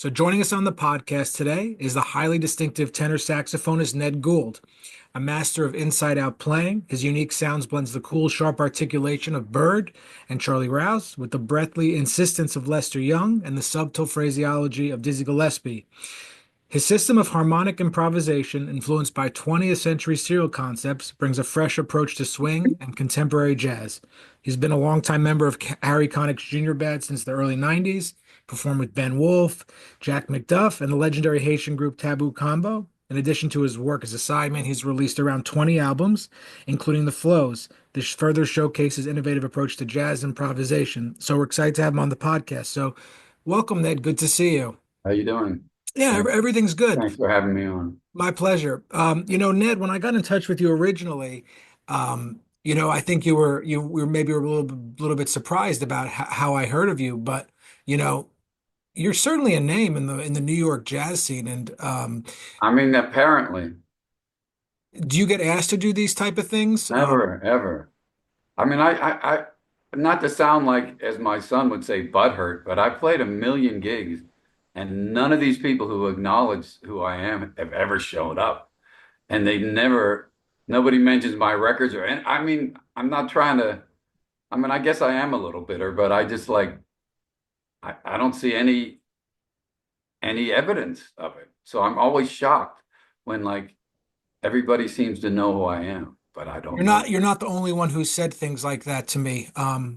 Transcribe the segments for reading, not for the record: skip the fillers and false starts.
So joining us on the podcast today is the highly distinctive tenor saxophonist Ned Goold, a master of inside-out playing. His unique sounds blends the cool, sharp articulation of Bird and Charlie Rouse with the breathy insistence of Lester Young and the subtle phraseology of Dizzy Gillespie. His system of harmonic improvisation, influenced by 20th century serial concepts, brings a fresh approach to swing and contemporary jazz. He's been a longtime member of Harry Connick Jr. band since the early 90s, performed with Ben Wolfe, Jack McDuff, and the legendary Haitian group Tabou Combo. In addition to his work as a sideman, he's released around 20 albums, including The Flows. This further showcases innovative approach to jazz improvisation. So we're excited to have him on the podcast. So welcome, Ned. Good to see you. How you doing? Yeah, Thanks, everything's good. thanks for having me on. My pleasure. Ned, when I got in touch with you originally, I think you were maybe a little bit surprised about how I heard of you, but you know, you're certainly a name in the New York jazz scene. And I mean, apparently, do you get asked to do these type of things? never, ever. I mean, not to sound like, as my son would say, butthurt, but I played a million gigs, and none of these people who acknowledge who I am have ever showed up. And nobody mentions my records and I mean, I'm not trying to, I mean, I guess I am a little bitter, but I just like, I don't see any evidence of it. So I'm always shocked when like everybody seems to know who I am, but I don't know. You're not the only one who said things like that to me.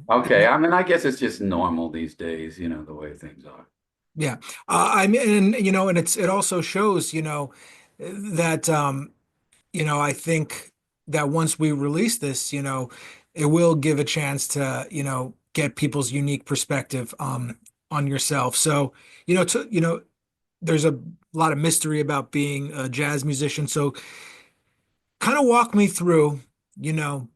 Okay, I mean, I guess it's just normal these days, the way things are. Yeah. I mean, and it also shows, that I think that once we release this, it will give a chance to, get people's unique perspective on yourself. So, there's a lot of mystery about being a jazz musician. So kind of walk me through, you know,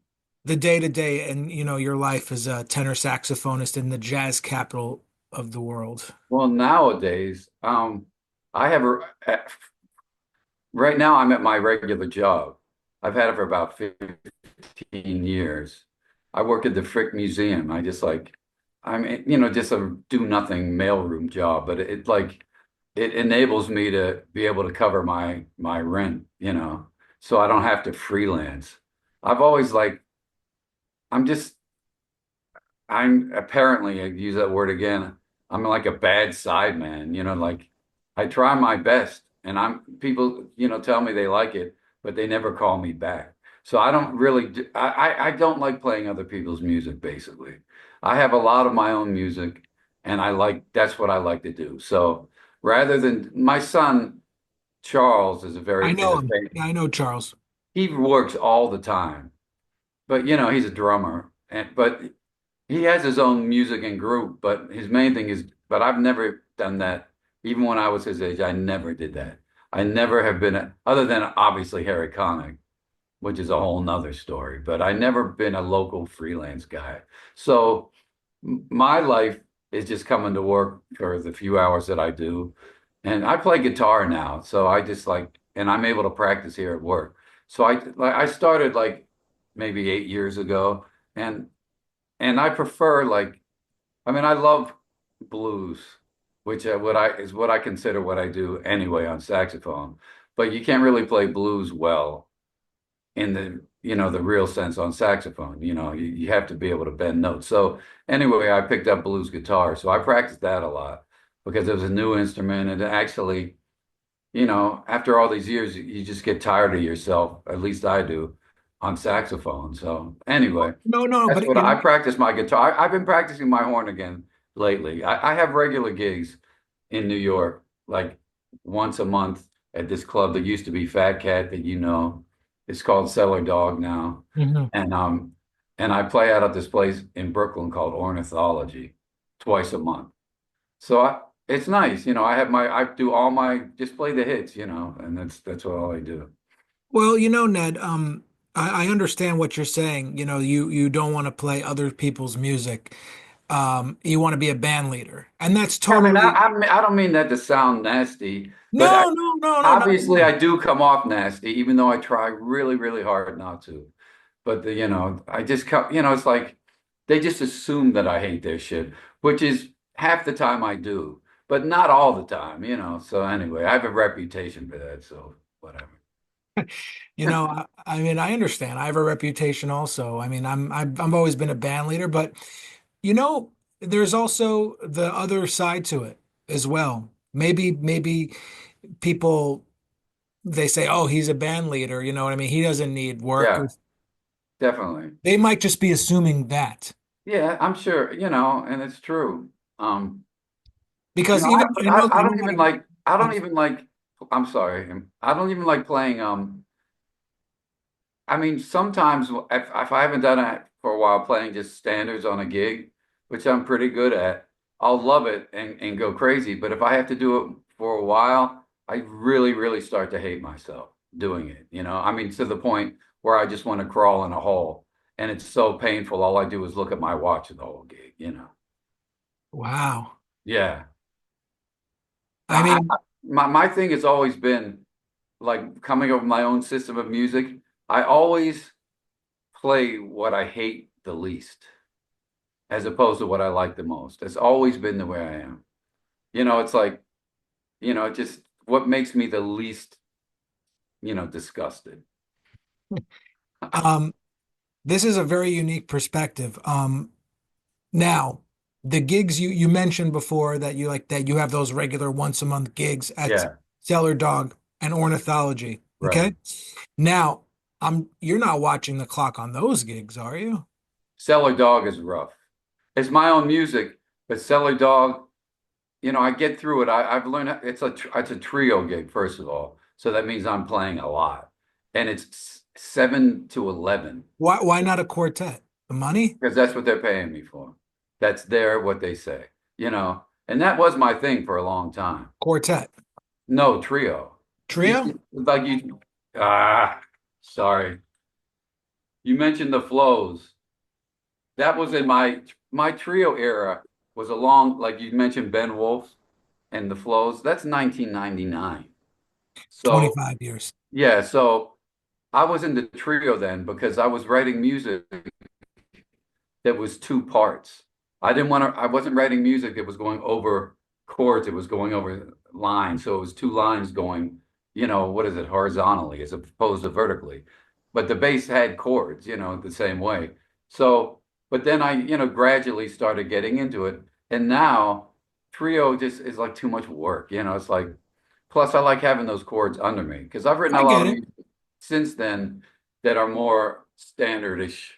the day to day and, your life as a tenor saxophonist in the jazz capital of the world. Well, nowadays, I have right now I'm at my regular job. I've had it for about 15 years. I work at the Frick Museum. I just like, just a do nothing mailroom job, but it enables me to be able to cover my rent, so I don't have to freelance. I've always like, I'm just, I'm apparently, I use that word again, I'm like a bad side man, like I try my best and people, tell me they like it, but they never call me back. So I don't really I don't like playing other people's music, basically. I have a lot of my own music and that's what I like to do. So rather than my son, Charles is a I very know him. Yeah, I know Charles. he works all the time, but he's a drummer but he has his own music and group, but his main thing is, but I've never done that. Even when I was his age, I never did that. I never have been, other than obviously Harry Connick, which is a whole nother story, but I never been a local freelance guy. So my life is just coming to work for the few hours that I do. And I play guitar now. So I just like, and I'm able to practice here at work. So I started like maybe 8 years ago. And I prefer like, I mean, I love blues, which is what I consider what I do anyway on saxophone. But you can't really play blues well in the real sense on saxophone. You have to be able to bend notes. So anyway, I picked up blues guitar. So I practiced that a lot because it was a new instrument. And actually, after all these years, you just get tired of yourself. At least I do on saxophone. So anyway, No, no, that's but what I practice my guitar. I've been practicing my horn again lately. I have regular gigs in New York, like once a month at this club that used to be Fat Cat that It's called Cellar Dog now. Mhm. And and I play out at this place in Brooklyn called Ornithology twice a month. So it's nice, I do all my just play the hits, and that's what all I do. Well, Ned, I understand what you're saying. You don't want to play other people's music. You want to be a band leader, and that's I mean, totally I don't mean that to sound nasty, but no, no, no, no, not at obviously I all. do come off nasty, even though I try really, really hard not to. But I just come, it's like they just assume that I hate their shit, which is half the time I do. but not all the time, you know. So anyway, I have a reputation for that, so whatever. I mean, I understand. I have a reputation also. I mean, I've always been a band leader, but you know, there's also the other side to it as well. Maybe people they say, "Oh, he's a band leader." You know what I mean? He doesn't need work. Yeah, definitely. They might just be assuming that Yeah, I'm sure, you know, and it's true. Um, you because know, even I you know don't what even like I I'm don't even like I'm sorry. I don't even like playing I mean, sometimes if I haven't done it for a while, playing just standards on a gig, which I'm pretty good at, I'll love it and go crazy. But if I have to do it for a while, I really, really start to hate myself doing it. You know, I mean, to the point where I just want to crawl in a hole, and it's so painful. All I do is look at my watch the whole gig. You know, wow. yeah. I mean, My thing has always been like coming up with my own system of music. I always play what I hate the least, as opposed to what I like the most. It's always been the way I am. You know, it's like, you know, just what makes me the least, you know, disgusted. um, this is a very unique perspective. Now, the gigs you mentioned before that you like that you have those regular once a month gigs at Yeah, Cellar Dog and Ornithology. right. Okay. Now, you're not watching the clock on those gigs, are you? Cellar Dog is rough. It's my own music, but Cellar Dog, you know, I get through it. I've learned it's a trio gig, first of all. So that means I'm playing a lot. And it's 7 to 11 Why not a quartet? The money? because that's what they're paying me for. That's what they say, you know. And that was my thing for a long time. Quartet. No, trio. Trio? Like ah, sorry. You mentioned the flows. That was in my trio era was along, like you mentioned Ben Wolfe and the flows. That's 1999. So 25 years. yeah, so I was in the trio then because I was writing music that was two parts. I wasn't writing music that was going over chords, it was going over lines. So it was two lines going, you know, what is it, horizontally as opposed to vertically. But the bass had chords, you know, the same way. So, but then I, you know, gradually started getting into it. And now trio just is like too much work, you know, it's like, plus I like having those chords under me because I've written I a lot get of it. music since then that are more standardish,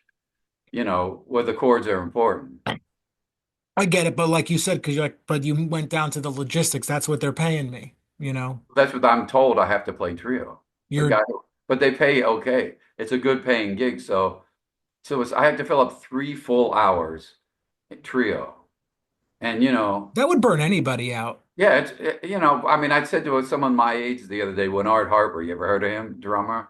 you know, where the chords are important. I get it, but like you said, because you're like, but you went down to the logistics. That's what they're paying me. You know, That's what I'm told I have to play trio. The you're guy, but they pay okay. It's a good paying gig. I have to fill up 3 full hours at trio. And you know, that would burn anybody out. yeah, you know, I mean, I said to someone my age the other day, Winard Harper, you ever heard of him, drummer?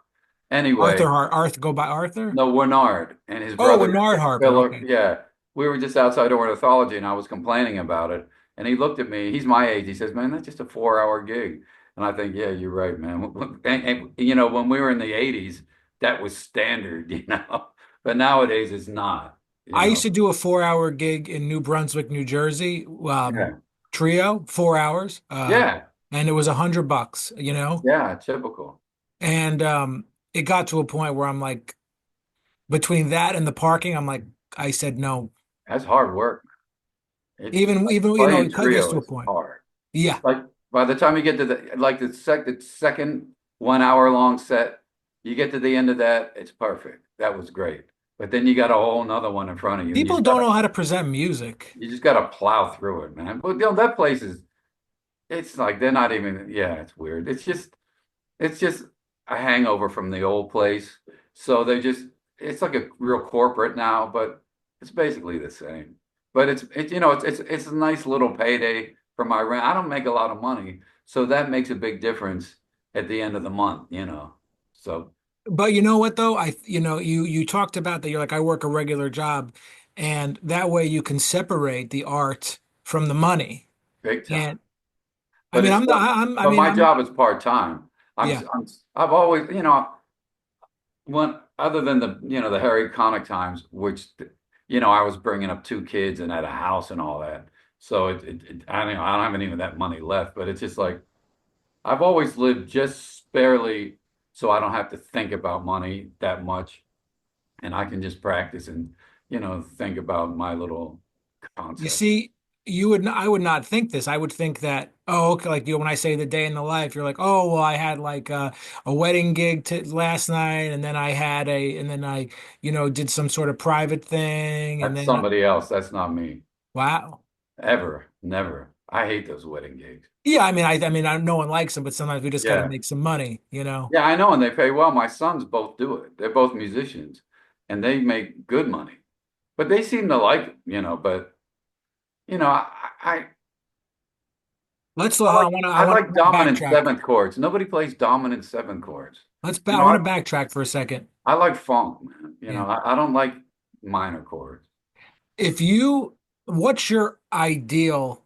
Anyway, Arthur, go by Arthur? no, Winard and his Oh, brother, Bernard Harper. Philip. Okay. Yeah, we were just outside ornithology, and I was complaining about it. And he looked at me. He's my age. He says, "Man, that's just a 4 hour gig." And I think, "Yeah, you're right, man." You know, when we were in the '80s, that was standard, you know. But nowadays, it's not. You I used know. to do a 4 hour gig in New Brunswick, New Jersey, Yeah. trio, 4 hours, Yeah. and it was $100, you know? Yeah. Typical. And it got to a point where I'm like, between that and the parking, I'm like, I said no. That's hard work. It's Even playing it gets trio to a is point. hard. Yeah. Like by the time you get to the second 1 hour long set, you get to the end of that, it's perfect. That was great. But then you got a whole nother one in front of you, and People don't know how to present music. you just gotta plow through it, man. But you know, that place is it's like they're not even yeah, it's weird. It's just a hangover from the old place. So it's like a real corporate now, but it's basically the same. But you know it's a nice little payday for my rent. I don't make a lot of money, so that makes a big difference at the end of the month, you know. So But you know what though? You talked about that you're like, I work a regular job, and that way you can separate the art from the money. big time. And I But mean, it's I'm not, still, I but mean, my I'm, job is part time. yeah. I've always, you know, when other than the you know the Harry Connick times, which you know I was bringing up two kids and had a house and all that. So I don't have any of that money left, but it's just like I've always lived just sparely so I don't have to think about money that much and I can just practice and, think about my little You concept. see, I would not think this. I would think that, oh, okay, like when I say the day in the life, you're like, oh, well, I had like a wedding gig t last night, and then and then I, did some sort of private thing, and That's then, somebody else. That's not me. wow. Ever. Never. I hate those wedding gigs. Yeah, no one likes them, but sometimes we just got to Yeah. make some money. Yeah, I know, and they pay well. My sons both do it. They're both musicians and they make good money. But they seem to like it, but you know, I I, I like I I want like to dominant backtrack. seventh chords. Nobody plays dominant seventh chords. I I, want to backtrack for a second. I like funk, man. Yeah. I don't like minor chords. If you, what's your ideal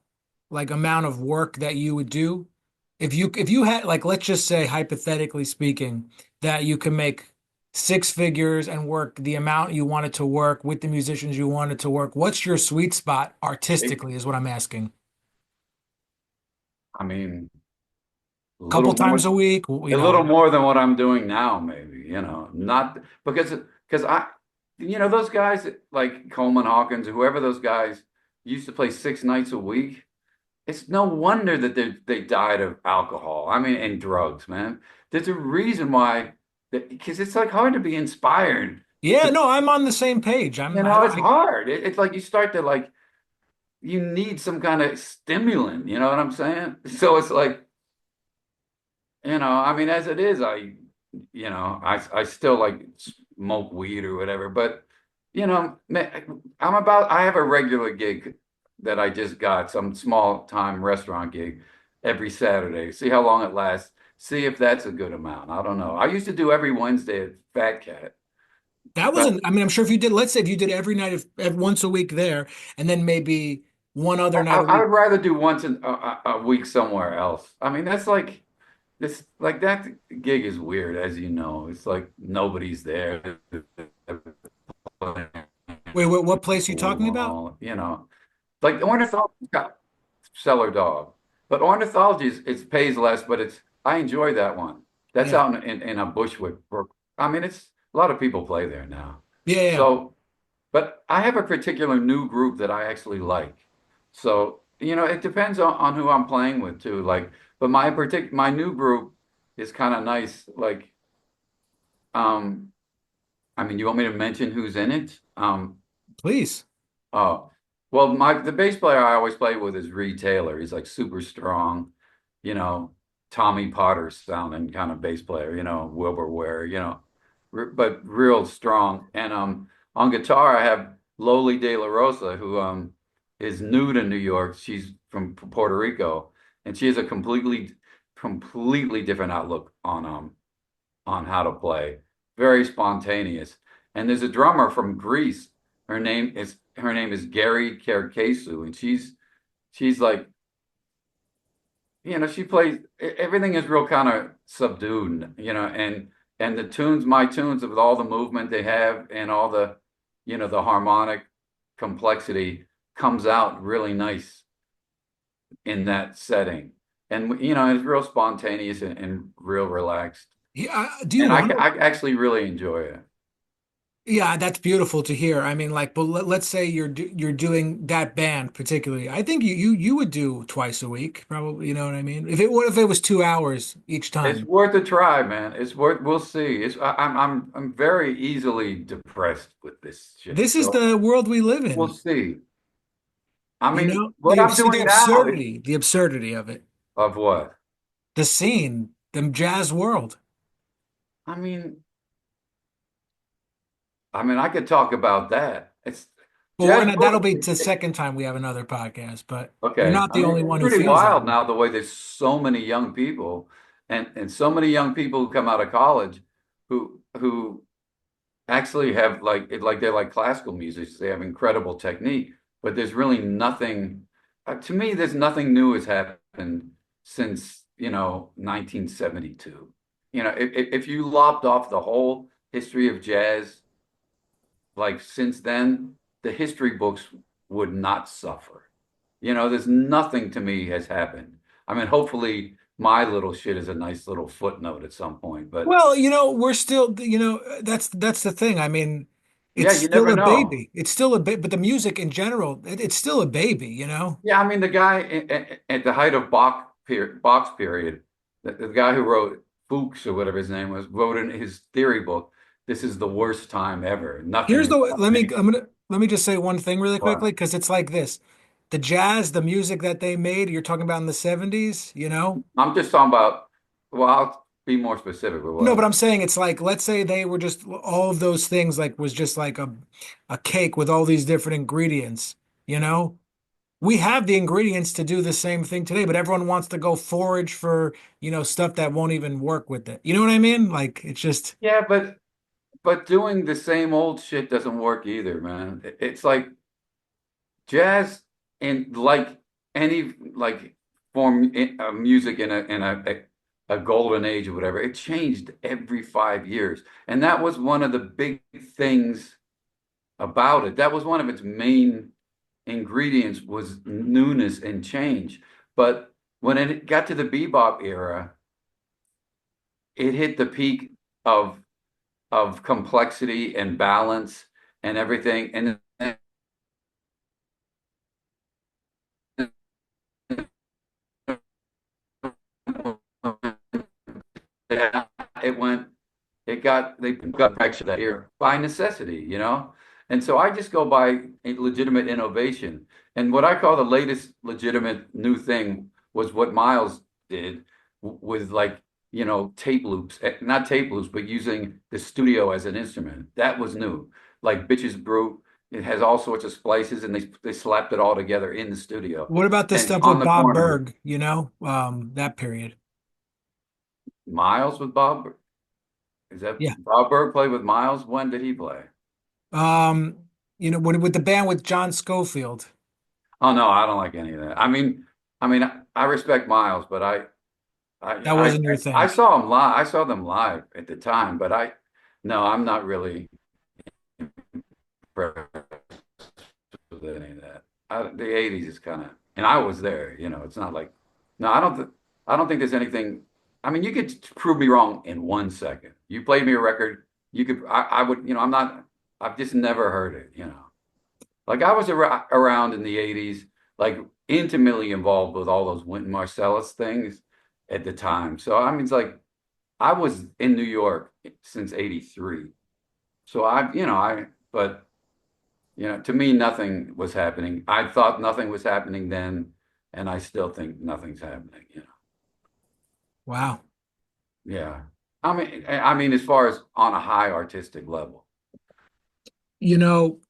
like amount of work that you would do? If you had like let's just say hypothetically speaking that you can make six figures and work the amount you wanted to work with the musicians you wanted to work, what's your sweet spot It, artistically is what I'm asking. I mean, a Couple little more times a week, a little more than what I'm doing now, maybe, not because those guys like Coleman Hawkins, whoever those guys used to play 6 nights a week. It's no wonder that they died of alcohol. I mean, and drugs, man. There's a reason why, because it's like hard to be inspired Yeah, to, no, I'm on the same page. I don't, it's hard. It's like you start to like, you need some kind of stimulant, you know what I'm saying? So it's like, I mean, as it is, I still like smoke weed or whatever, but I have a regular gig that I just got, some small time restaurant gig every Saturday. See how long it lasts. See if that's a good amount. I don't know. I used to do every Wednesday at Fat Cat, that but wasn't, I mean, I'm sure if you did, let's say if you did every night once a week there, and then maybe one other night a I week. would rather do once a week somewhere else. I mean, that's like like that gig is weird, as you know. It's like nobody's there. Wait, what place are you talking about? Like ornithology's got Cellar Dog, but ornithology it pays less, but I enjoy that one. That's Yeah. out in a Bushwick Brook. I mean, it's a lot of people play there now. Yeah, yeah. So, but I have a particular new group that I actually like. So, it depends on who I'm playing with too. Like, but my new group is kind of nice. Like, um, I mean, you want me to mention who's in it? Please. Oh, well, the bass player I always play with is Reed Taylor. He's like super strong, you know, Tommy Potter sounding kind of bass player, Wilbur Ware, but real strong. And on guitar I have Loli De La Rosa, who is new to New York. She's from Puerto Rico, and she has a completely different outlook on how to play. Very spontaneous. And there's a drummer from Greece. Her name is Gary Kerkesu, and she's like, she plays everything is real kind of subdued, and my tunes with all the movement they have and all the harmonic complexity comes out really nice in that setting. And it's real spontaneous and real relaxed. Yeah, do you And want to? I actually really enjoy it. Yeah, that's beautiful to hear. I mean, like, but let's say you're doing that band particularly. I think you would do twice a week, probably. You know what I mean? What if it was 2 hours each It's time? worth a try, man. We'll see. I'm very easily depressed with this shit. This is So the world we live we'll in. see. I You mean, know, what I'm the doing now is absurdity of it, of what? the scene, the jazz world. I mean, I could talk about that. It's Well, jazz that'll world. be the second time we have another podcast, but you're Okay. not I the mean, only it's one who pretty feels that wild way. now the way there's so many young people and so many young people who come out of college who actually have like they're like classical musicians. They have incredible technique, but there's really nothing to me, there's nothing new has happened since, 1972. If you lopped off the whole history of jazz, like since then, the history books would not suffer. There's nothing to me has happened. I mean, hopefully my little shit is a nice little footnote at some point, but Well, we're still, that's the thing. I mean, yeah, it's you still never a know. baby. It's still a baby, but the music in general, it's still a baby. Yeah, I mean, the guy at the height of Bach's period, the guy who wrote Fuchs or whatever his name was, wrote in his theory book, "This is the worst time ever. Nothing Here's is the happening." let me just say one thing really quickly But because it's like this. The jazz, the music that they made, you're talking about in the 70s. I'm just talking about. Well, I'll be more specific with No, but what. I'm saying it's like, let's say they were just all of those things like was just like a cake with all these different ingredients, you know? We have the ingredients to do the same thing today, but everyone wants to go forage for, stuff that won't even work with it. You know what I mean? Like it's just Yeah, but doing the same old shit doesn't work either, man. It's like jazz and like any like form of music in a golden age or whatever. It changed every 5 years, and that was one of the big things about it. That was one of its main ingredients was newness and change. But when it got to the bebop era, it hit the peak of complexity and balance and everything. And it went, they got back to that era by necessity. And so I just go by a legitimate innovation. And what I call the latest legitimate new thing was what Miles did with like, tape loops, not tape loops, but using the studio as an instrument. That was new. Like Bitches Brew, it has all sorts of splices and they slapped it all together in the studio. what about the And stuff on with the Bob corner, Berg, that period. Miles with Bob. Is that Yeah. Bob Berg played with Miles? When did he play? Um, with the band with John Schofield. Oh no, I don't like any of that. I respect Miles, but I, That I, wasn't your I thing. saw him live. I saw them live at the time, but no, I'm not really impressed with any of that. The '80s is kind of, and I was there. It's not like, no, I don't think there's anything. I mean, you could prove me wrong in 1 second. You played me a record, I would, I've just never heard it. Like I was around in the '80s, like intimately involved with all those Wynton Marsalis things at the time. So I mean, it's like I was in New York since '83. So but to me, nothing was happening. I thought nothing was happening then, and I still think nothing's happening. Wow. Yeah. I mean, as far as on a high artistic level. You know,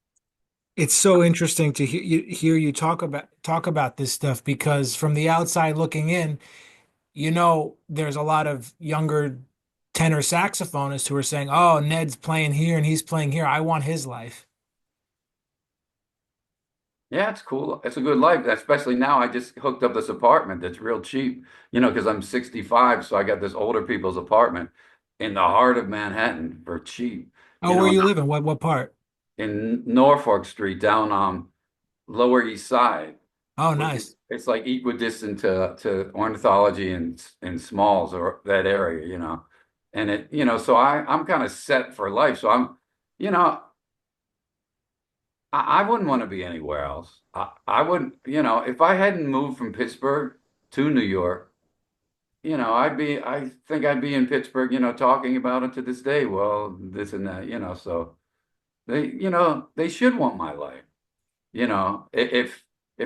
it's so interesting to hear you talk about this stuff because from the outside looking in, there's a lot of younger tenor saxophonists who are saying, "Oh, Ned's playing here and he's playing here. I want his life." Yeah, it's cool. It's a good life, especially now. I just hooked up this apartment that's real cheap, because I'm 65, so I got this older people's apartment in the heart of Manhattan for cheap, Oh, where you living? What part? in Norfolk Street down on Lower East Side, Oh, which nice. it's like equidistant to ornithology and Smalls or that area. And so I'm kind of set for life. So you know, I wouldn't want to be anywhere else. I wouldn't, if I hadn't moved from Pittsburgh to New York, I think I'd be in Pittsburgh, talking about it to this day. Well, this and that. So they should want my life, if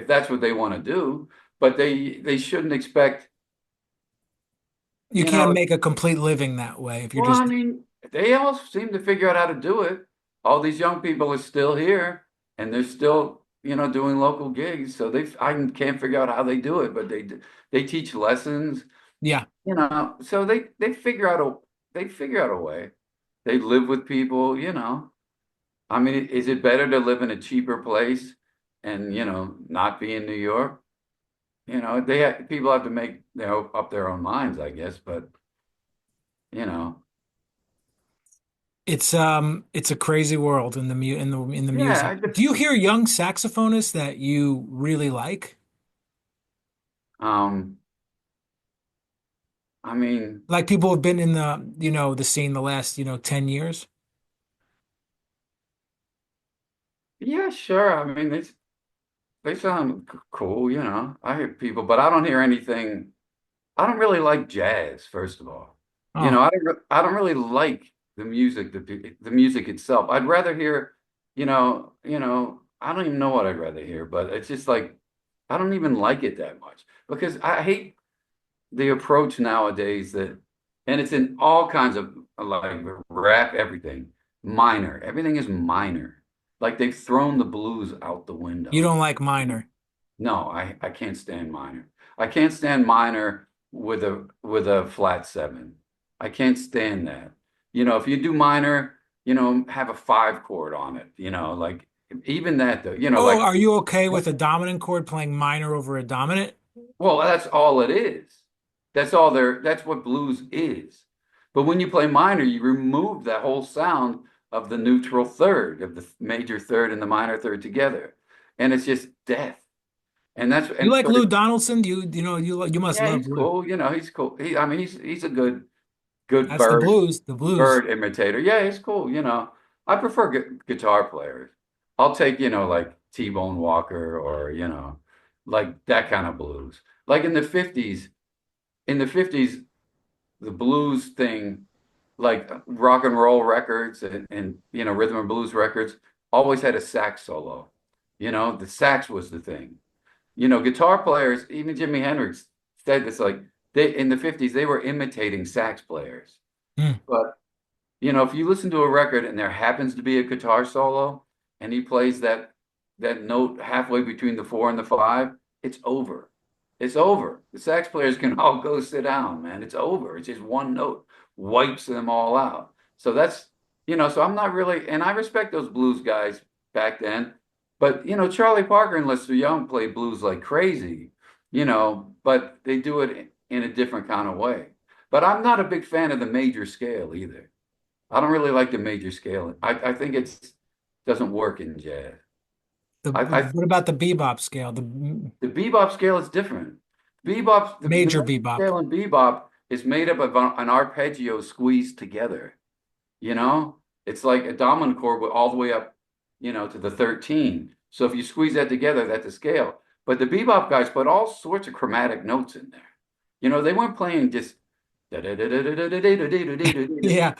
that's what they want to do, but they shouldn't expect, You you can't know, make a complete living that way if you're well, I just mean, they all seem to figure out how to do it. All these young people are still here and they're still, doing local gigs. So I can't figure out how they do it, but they teach lessons, yeah. so they figure out a way. They live with people. I mean, is it better to live in a cheaper place and, not be in New York? People have to make up their own minds, I guess, but you know. It's a crazy world in the Yeah, music. Do you hear young saxophonists that you really like? Um, I mean, Like people have been in the, the scene the last, 10 years. yeah, sure. I mean, they sound cool, you know. I hear people, but I don't hear anything. I don't really like jazz, first of all. You know, Oh, I don't really like the music itself. I'd rather hear, I don't even know what I'd rather hear, but it's just like I don't even like it that much because I hate the approach nowadays that, and it's in all kinds of like rap, everything, minor. Everything is minor. Like they've thrown the blues out the you window. don't like minor. No, I can't stand minor. I can't stand minor with a flat seven. I can't stand that. You know, if you do minor, have a five chord on it, like even that though, Oh, like are you okay with a dominant chord playing minor over a dominant? well, that's all it is. That's what blues is. But when you play minor, you remove that whole sound of the neutral third, of the major third and the minor third together. And it's just death. And that's You and like but Lou Donaldson? You must yeah, love he's Lou. cool. He's cool. I mean, he's a good That's the blues, the blues. bird imitator. Yeah, he's cool. I prefer guitar players. I'll take, like T-Bone Walker or, like that kind of blues. Like in the 50s, the blues thing, like rock and roll records and rhythm and blues records always had a sax solo. The sax was the thing. Guitar players, even Jimi Hendrix said this, like they in the 50s, they were imitating sax players. Hmm. But if you listen to a record and there happens to be a guitar solo and he plays that note halfway between the four and the five, it's over. It's over. The sax players can all go sit down, man. It's over. It's just one note, wipes them all out. So so I'm not really, and I respect those blues guys back then. But Charlie Parker and Lester Young played blues like crazy, but they do it in a different kind of way. But I'm not a big fan of the major scale either. I don't really like the major scale. I think it doesn't work in jazz. I What about the bebop scale? The the bebop scale is different. The major major bebop. scale in bebop is made up of an arpeggio squeezed together. It's like a dominant chord with all the way up, to the 13. So if you squeeze that together, that's a scale. But the bebop guys put all sorts of chromatic notes in there. They weren't playing just that Yeah.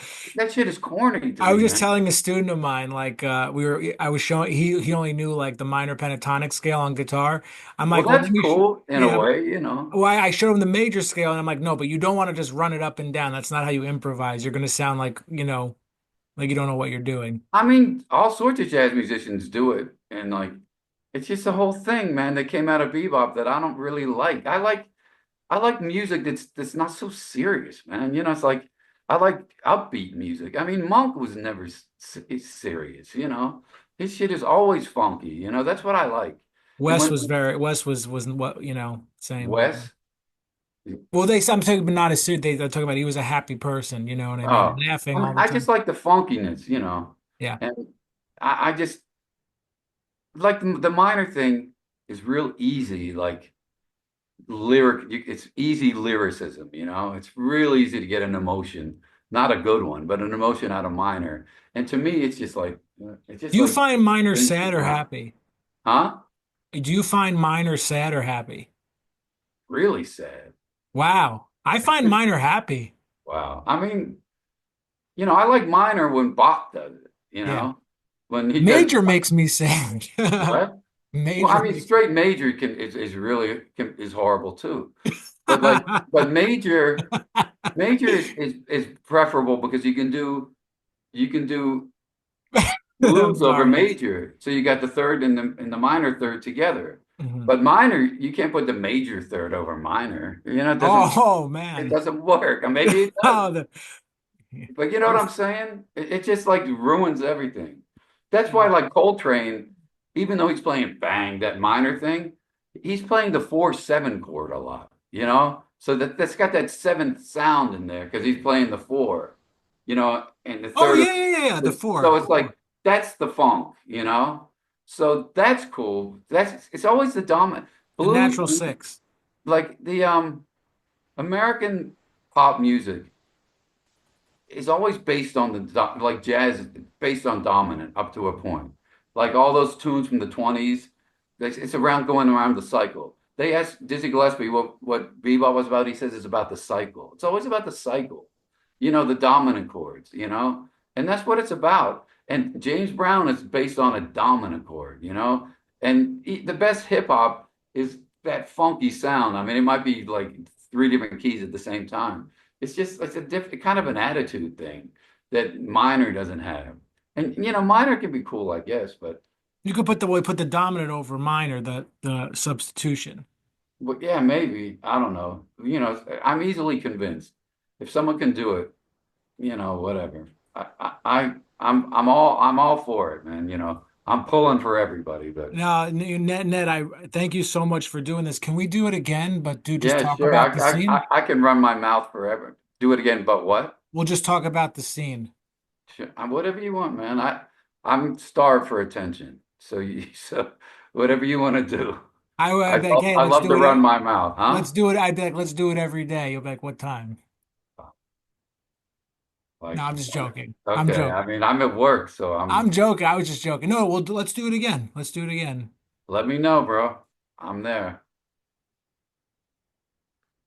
shit is corny to I was me, just man. telling a student of mine, like I was showing he only knew like the minor pentatonic scale on guitar. I'm Well, like, well, that's let me sh cool in a yeah. way. Well, I showed him the major scale, and I'm like, no, but you don't want to just run it up and down. That's not how you improvise. You're gonna sound like, like you don't know what you're doing. I mean, all sorts of jazz musicians do it, and like, it's just the whole thing, man, that came out of bebop that I don't really like. I like music that's not so serious, man. It's like I like upbeat music. I mean, Monk was never serious. His shit is always funky. That's what I like. And when Wes was what, saying what. Wes, Well, I'm talking, but not as serious. They're talking about he was a happy person. You know what I mean? oh, Laughing I all mean, the I just time. like the funkiness. Yeah. And I just like the minor thing is real easy, like it's easy lyricism. It's real easy to get an emotion, not a good one, but an emotion out of minor. And to me, it's just Do you like find minor sad basic or rock. happy? Huh? Do you find minor sad or happy? Really sad. Wow. I find minor happy. Wow. I mean, I like minor when Bach does Yeah. it. When he does Major makes me sad. what? Well, Major I mean, makes straight major is really is horrible too. But like, but major is preferable because you can do I'm blues over sorry. major. So you got the third and the minor third together. Mhm. But minor, you can't put the major third over minor. Oh It man. doesn't work. Or maybe it does. Oh, But you know what I'm saying? It just like ruins everything. That's why like Coltrane, even though he's playing bang, that minor thing, he's playing the 4/7 chord a lot. So that's got that seventh sound in there because he's playing the four, and the oh third. yeah, yeah, yeah, yeah. The So four, it's the four. like that's the funk. So that's cool. It's always the dominant The blues. natural six. like the American pop music is always based on like jazz is based on dominant up to a point. Like all those tunes from the 20s, it's around going around the cycle. They asked Dizzy Gillespie what bebop was about. He says it's about the cycle. It's always about the cycle, the dominant chords, and that's what it's about. And James Brown is based on a dominant chord, and the best hip hop is that funky sound. I mean, it might be like three different keys at the same time. It's a different kind of an attitude thing that minor doesn't have. And minor can be cool, I guess, You could put the dominant over minor, the substitution. but yeah, maybe. I don't know. I'm easily convinced. If someone can do it, whatever. I'm all for it, man. I'm pulling for everybody, but Now, Ned, I thank you so much for doing this. Can we do it again, but do just yeah, talk sure. about the scene? I can run my mouth forever. Do it again, but what? We'll just talk about the scene. Sure. Whatever you want, man. I'm starved for attention. So whatever you want to do. I'd be like, hey, I let's love to do run it. my mouth, huh? Let's do it. I'd be like, let's do it every day. You'll be like, what time? No, Like, I'm just joking. I'm okay. I joking. mean, I'm at work, so I'm joking. I was just joking. No, let's do it again. Let's do it again. let me know, bro. I'm there.